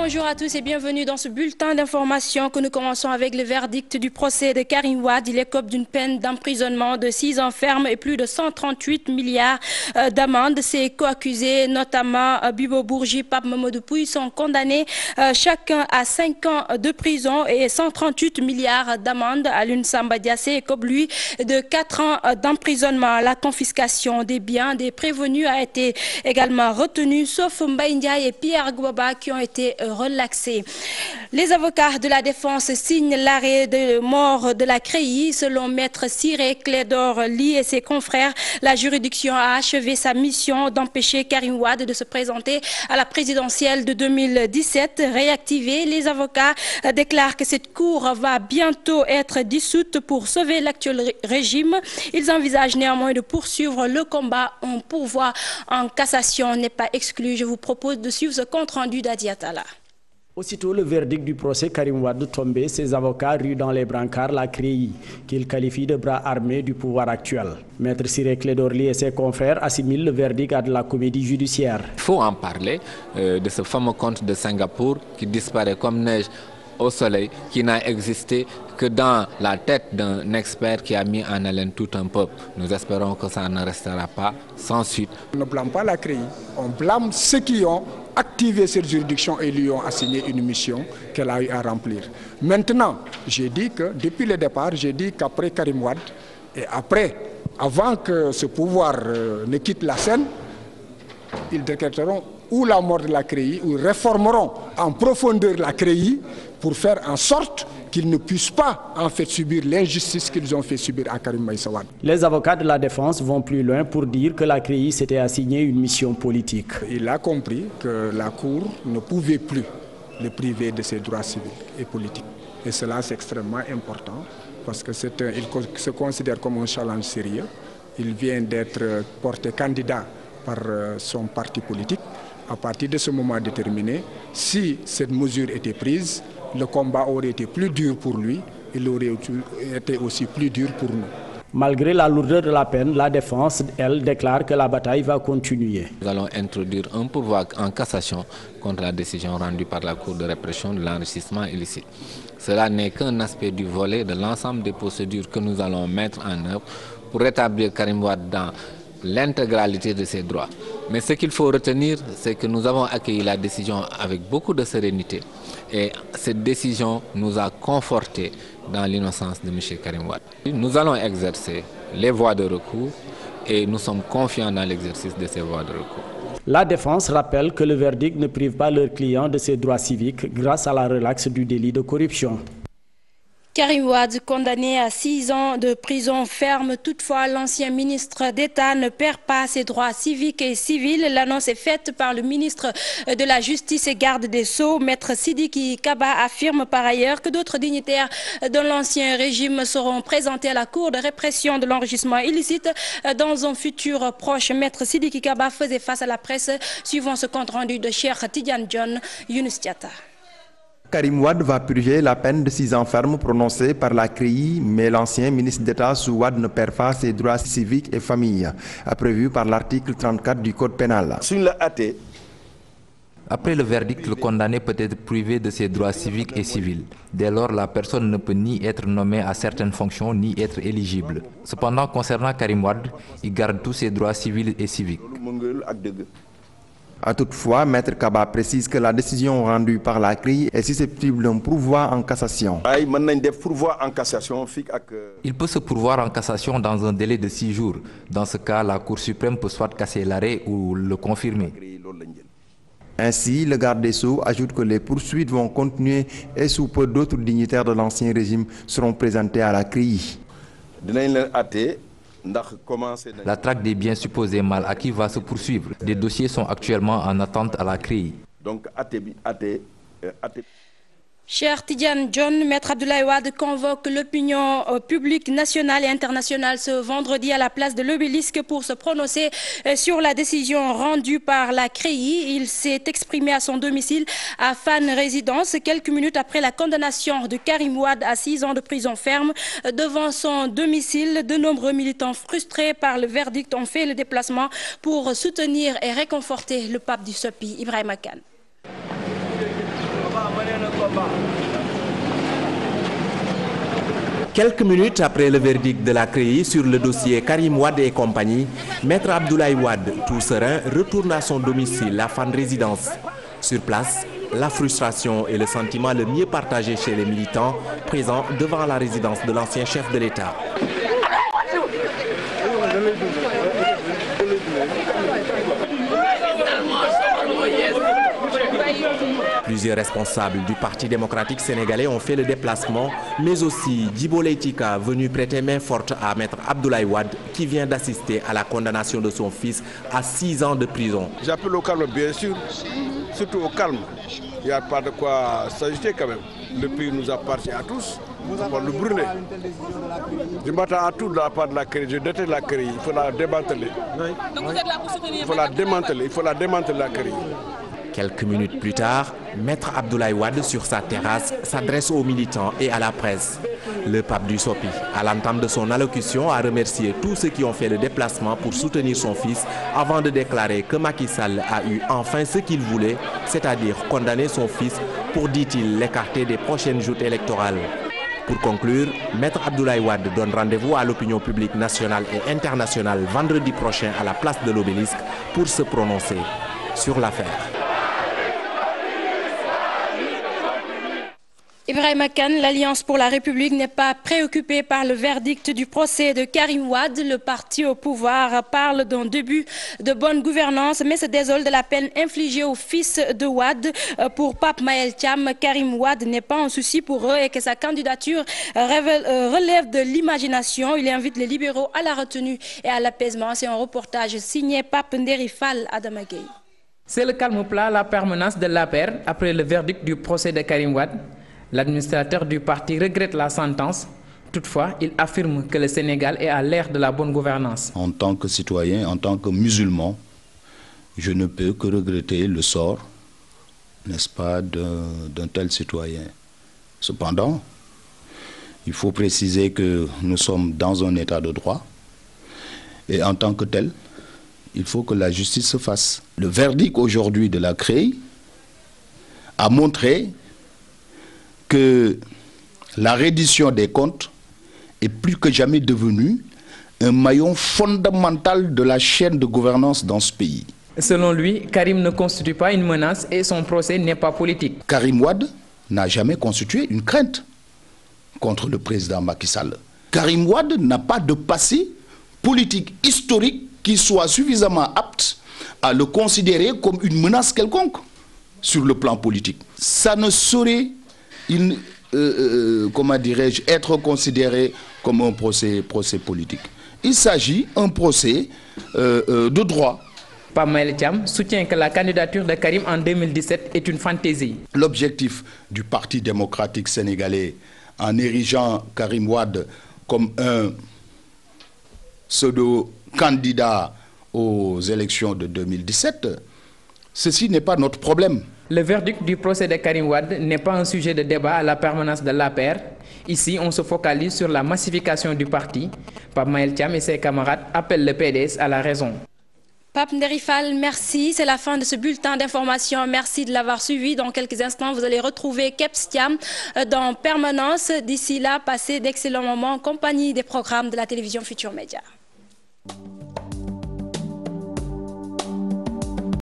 Bonjour à tous et bienvenue dans ce bulletin d'information que nous commençons avec le verdict du procès de Karim Wade. Il écope d'une peine d'emprisonnement de 6 ans ferme et plus de 138 milliards d'amendes. Ses co-accusés, notamment Bibo Bourgi, Pape Mamadou Pouy, sont condamnés chacun à 5 ans de prison et 138 milliards d'amendes. Alun Samba Diassé écope lui de 4 ans d'emprisonnement. La confiscation des biens des prévenus a été également retenue, sauf Mbaye Ndiaye et Pierre Gouaba qui ont été relaxés. Les avocats de la défense signent l'arrêt de mort de la CREI. Selon maître Ciré Clédor Ly et ses confrères, la juridiction a achevé sa mission d'empêcher Karim Wade de se présenter à la présidentielle de 2017. Réactivés, les avocats déclarent que cette cour va bientôt être dissoute pour sauver l'actuel régime. Ils envisagent néanmoins de poursuivre le combat. Un pourvoi en cassation n'est pas exclu. Je vous propose de suivre ce compte-rendu d'Adiatala. Aussitôt le verdict du procès Karim Wade tombé, ses avocats ruent dans les brancards la CREI, qu'ils qualifient de bras armés du pouvoir actuel. Maître Ciré Clédor Ly et ses confrères assimilent le verdict à de la comédie judiciaire. Il faut en parler de ce fameux conte de Singapour qui disparaît comme neige au soleil, qui n'a existé que dans la tête d'un expert qui a mis en haleine tout un peuple. Nous espérons que ça ne restera pas sans suite. On ne blâme pas la CREI, on blâme ceux qui ont activé cette juridiction et lui ont assigné une mission qu'elle a eu à remplir. Maintenant, j'ai dit que depuis le départ, j'ai dit qu'après Karim Wade et après, avant que ce pouvoir ne quitte la scène, ils décréteront ou la mort de la CREI ou réformeront en profondeur la CREI pour faire en sorte qu'ils ne puissent pas en fait subir l'injustice qu'ils ont fait subir à Karim Meïssa Wade. Les avocats de la défense vont plus loin pour dire que la CREI s'était assigné une mission politique. Il a compris que la Cour ne pouvait plus le priver de ses droits civiques et politiques. Et cela c'est extrêmement important parce que il se considère comme un challenge sérieux. Il vient d'être porté candidat par son parti politique. À partir de ce moment déterminé, si cette mesure était prise, le combat aurait été plus dur pour lui, il aurait été aussi plus dur pour nous. Malgré la lourdeur de la peine, la défense, elle, déclare que la bataille va continuer. Nous allons introduire un pourvoi en cassation contre la décision rendue par la Cour de répression de l'enrichissement illicite. Cela n'est qu'un aspect du volet de l'ensemble des procédures que nous allons mettre en œuvre pour rétablir Karim Wade dans l'intégralité de ses droits. Mais ce qu'il faut retenir, c'est que nous avons accueilli la décision avec beaucoup de sérénité. Et cette décision nous a confortés dans l'innocence de M. Karim Wade. Nous allons exercer les voies de recours et nous sommes confiants dans l'exercice de ces voies de recours. La défense rappelle que le verdict ne prive pas leurs clients de ses droits civiques grâce à la relaxe du délit de corruption. Karim Wade, condamné à 6 ans de prison ferme. Toutefois, l'ancien ministre d'État ne perd pas ses droits civiques et civils. L'annonce est faite par le ministre de la Justice et garde des Sceaux. Maître Sidiki Kaba affirme par ailleurs que d'autres dignitaires de l'ancien régime seront présentés à la Cour de répression de l'enrichissement illicite dans un futur proche. Maître Sidiki Kaba faisait face à la presse suivant ce compte-rendu de Cheikh Tidiane John, Younous Diatta. Karim Wade va purger la peine de 6 ans ferme prononcée par la CREI, mais l'ancien ministre d'État sous Wade ne perd pas ses droits civiques et familles, prévu par l'article 34 du Code pénal. Après le verdict, le condamné peut être privé de ses droits civiques et civils. Dès lors, la personne ne peut ni être nommée à certaines fonctions, ni être éligible. Cependant, concernant Karim Wade, il garde tous ses droits civils et civiques. Toutefois, Maître Kaba précise que la décision rendue par la CREI est susceptible d'un pourvoi en cassation. Il peut se pourvoir en cassation dans un délai de 6 jours. Dans ce cas, la Cour suprême peut soit casser l'arrêt ou le confirmer. Ainsi, le garde des Sceaux ajoute que les poursuites vont continuer et sous peu d'autres dignitaires de l'ancien régime seront présentés à la CREI. La traque des biens supposés mal acquis va se poursuivre. Des dossiers sont actuellement en attente à la CREI. Cher Tidiane John, Maître Abdoulaye Wade convoque l'opinion publique nationale et internationale ce vendredi à la place de l'Obélisque pour se prononcer sur la décision rendue par la CREI. Il s'est exprimé à son domicile à Fann Résidence quelques minutes après la condamnation de Karim Wade à 6 ans de prison ferme. Devant son domicile, de nombreux militants frustrés par le verdict ont fait le déplacement pour soutenir et réconforter le pape du SOPI, Ibrahima Kane. Quelques minutes après le verdict de la CREI sur le dossier Karim Wade et compagnie, Maître Abdoulaye Wade, tout serein, retourne à son domicile, la Fann Résidence. Sur place, la frustration est le sentiment le mieux partagé chez les militants présents devant la résidence de l'ancien chef de l'État. Plusieurs responsables du Parti démocratique sénégalais ont fait le déplacement, mais aussi Djibo Leyti Ka, venu prêter main forte à Maître Abdoulaye Wade, qui vient d'assister à la condamnation de son fils à 6 ans de prison. J'appelle au calme, bien sûr, surtout au calme. Il n'y a pas de quoi s'agiter quand même. Le pays nous appartient à tous. On va le brûler. Je m'attends à tout de la part de la CREI. Je déteste la CREI. Il faut la démanteler. Il faut la démanteler. Il faut la démanteler, la CREI. Quelques minutes plus tard, Maître Abdoulaye Wade, sur sa terrasse, s'adresse aux militants et à la presse. Le pape du Sopi, à l'entame de son allocution, a remercié tous ceux qui ont fait le déplacement pour soutenir son fils avant de déclarer que Macky Sall a eu enfin ce qu'il voulait, c'est-à-dire condamner son fils pour, dit-il, l'écarter des prochaines joutes électorales. Pour conclure, Maître Abdoulaye Wade donne rendez-vous à l'opinion publique nationale et internationale vendredi prochain à la place de l'Obélisque pour se prononcer sur l'affaire. Ibrahima Kane, l'Alliance pour la République n'est pas préoccupée par le verdict du procès de Karim Wade. Le parti au pouvoir parle d'un début de bonne gouvernance, mais se désole de la peine infligée au fils de Wade. Pour Pape Mayel Thiam, Karim Wade n'est pas un souci pour eux et que sa candidature relève de l'imagination. Il invite les libéraux à la retenue et à l'apaisement. C'est un reportage signé Pape Nderi Fall Adama Gueye. C'est le calme plat à la permanence de l'APR après le verdict du procès de Karim Wade. L'administrateur du parti regrette la sentence. Toutefois, il affirme que le Sénégal est à l'ère de la bonne gouvernance. En tant que citoyen, en tant que musulman, je ne peux que regretter le sort, n'est-ce pas, d'un tel citoyen. Cependant, il faut préciser que nous sommes dans un état de droit et en tant que tel, il faut que la justice se fasse. Le verdict aujourd'hui de la CREI a montré que la reddition des comptes est plus que jamais devenue un maillon fondamental de la chaîne de gouvernance dans ce pays. Selon lui, Karim ne constitue pas une menace et son procès n'est pas politique. Karim Wade n'a jamais constitué une crainte contre le président Macky Sall. Karim Wade n'a pas de passé politique historique qui soit suffisamment apte à le considérer comme une menace quelconque sur le plan politique. Ça ne saurait comment dirais-je, être considéré comme un procès politique. Il s'agit d'un procès de droit. Pape Mayel Thiam soutient que la candidature de Karim en 2017 est une fantaisie. L'objectif du Parti démocratique sénégalais en érigeant Karim Wade comme un pseudo-candidat aux élections de 2017, ceci n'est pas notre problème. Le verdict du procès de Karim Wade n'est pas un sujet de débat à la permanence de l'APR. Ici, on se focalise sur la massification du parti. Pape Mayel Thiam et ses camarades appellent le PDS à la raison. Pape Nderi Fall, merci. C'est la fin de ce bulletin d'information. Merci de l'avoir suivi. Dans quelques instants, vous allez retrouver Kebs Thiam dans Permanence. D'ici là, passez d'excellents moments en compagnie des programmes de la télévision Futur Média.